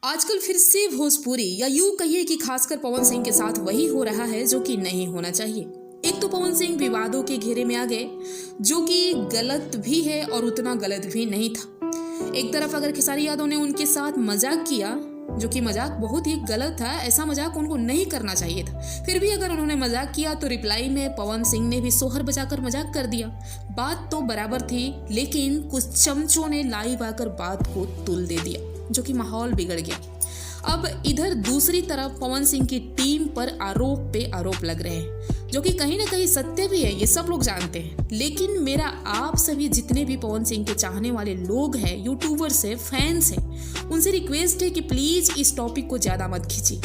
आजकल फिर से भोजपुरी या यूं कहिए कि खासकर पवन सिंह के साथ वही हो रहा है जो कि नहीं होना चाहिए। एक तो पवन सिंह विवादों के घेरे में आ गए, जो कि गलत भी है और उतना गलत भी नहीं था। एक तरफ अगर खेसारी यादव ने उनके साथ मजाक किया, जो कि मजाक बहुत ही गलत था, ऐसा मजाक उनको नहीं करना चाहिए था। फिर भी अगर उन्होंने मजाक किया तो रिप्लाई में पवन सिंह ने भी सोहर बजाकर मजाक कर दिया। बात तो बराबर थी, लेकिन कुछ चमचों ने लाइव आकर बात को तुल दे दिया, जो कि माहौल बिगड़ गया। अब इधर दूसरी तरफ पवन सिंह की टीम पर आरोप पे आरोप लग रहे हैं, जो कि कहीं ना कहीं सत्य भी है, ये सब लोग जानते हैं। लेकिन मेरा आप सभी जितने भी पवन सिंह के चाहने वाले लोग हैं, यूट्यूबर्स हैं, फैंस हैं, उनसे रिक्वेस्ट है कि प्लीज इस टॉपिक को ज्यादा मत खींचिए,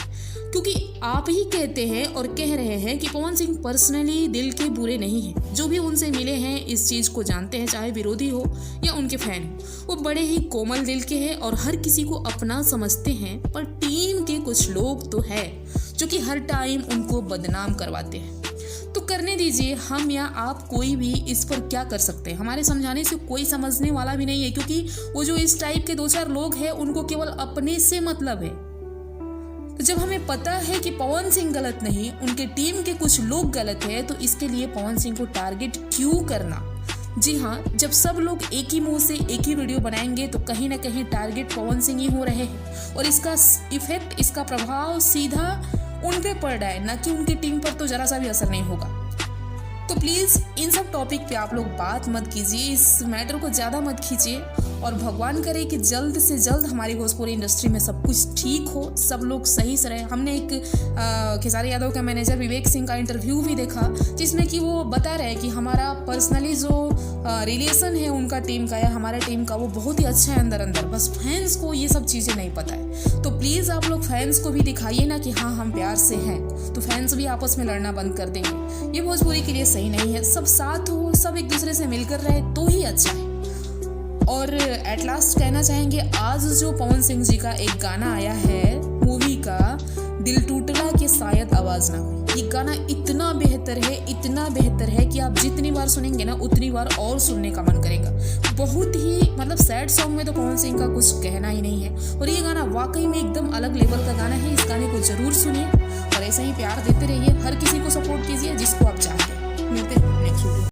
क्योंकि आप ही कहते हैं और कह रहे हैं कि पवन सिंह पर्सनली दिल के बुरे नहीं हैं। जो भी उनसे मिले हैं इस चीज को जानते हैं, चाहे विरोधी हो या उनके फैन हो। वो बड़े ही कोमल दिल के हैं और हर किसी को अपना समझते हैं। पर टीम के कुछ लोग तो है जो कि हर टाइम उनको बदनाम करवाते हैं। तो करने दीजिए, हम या आप कोई भी इस पर क्या कर सकते हैं। हमारे समझाने से कोई समझने वाला भी नहीं है, क्योंकि वो जो इस टाइप के दो चार लोग हैं उनको केवल अपने से मतलब है। तो जब हमें पता है कि पवन सिंह गलत नहीं, उनके टीम के कुछ लोग गलत है, तो इसके लिए पवन सिंह को टारगेट क्यों करना। जी हाँ, जब सब लोग एक ही मुंह से एक ही वीडियो बनाएंगे तो कहीं ना कहीं टारगेट पवन सिंह ही हो रहे हैं, और इसका इफेक्ट, इसका प्रभाव सीधा उन पे पड़ रहा है, ना कि उनकी टीम पर तो जरा सा भी असर नहीं होगा। तो प्लीज इन सब टॉपिक पे आप लोग बात मत कीजिए, इस मैटर को ज्यादा मत खींचिए, और भगवान करे कि जल्द से जल्द हमारी भोजपुरी इंडस्ट्री में सब कुछ ठीक हो, सब लोग सही से रहे। हमने एक खेसारी यादव का मैनेजर विवेक सिंह का इंटरव्यू भी देखा, जिसमें कि वो बता रहे हैं कि हमारा पर्सनली जो रिलेशन है उनका टीम का या हमारे टीम का, वो बहुत ही अच्छा है अंदर अंदर, बस फैंस को ये सब चीज़ें नहीं पता है। तो प्लीज़ आप लोग फैंस को भी दिखाइए ना कि हाँ हम प्यार से हैं, तो फैंस भी आपस में लड़ना बंद कर देंगे। ये भोजपुरी के लिए सही नहीं है। सब साथ हो, सब एक दूसरे से मिलकर रहे तो ही अच्छा है। और एट लास्ट कहना चाहेंगे, आज जो पवन सिंह जी का एक गाना आया है मूवी का, दिल टूटला के शायद आवाज ना हो, ये गाना इतना बेहतर है, इतना बेहतर है कि आप जितनी बार सुनेंगे ना उतनी बार और सुनने का मन करेगा। बहुत ही मतलब सैड सॉन्ग में तो पवन सिंह का कुछ कहना ही नहीं है, और ये गाना वाकई में एकदम अलग लेवल का गाना है। इस गाने को जरूर सुनिए और ऐसे ही प्यार देते रहिए, हर किसी को सपोर्ट कीजिए जिसको आप चाहते हैं। मिलते हैं नेक्स्ट वीडियो।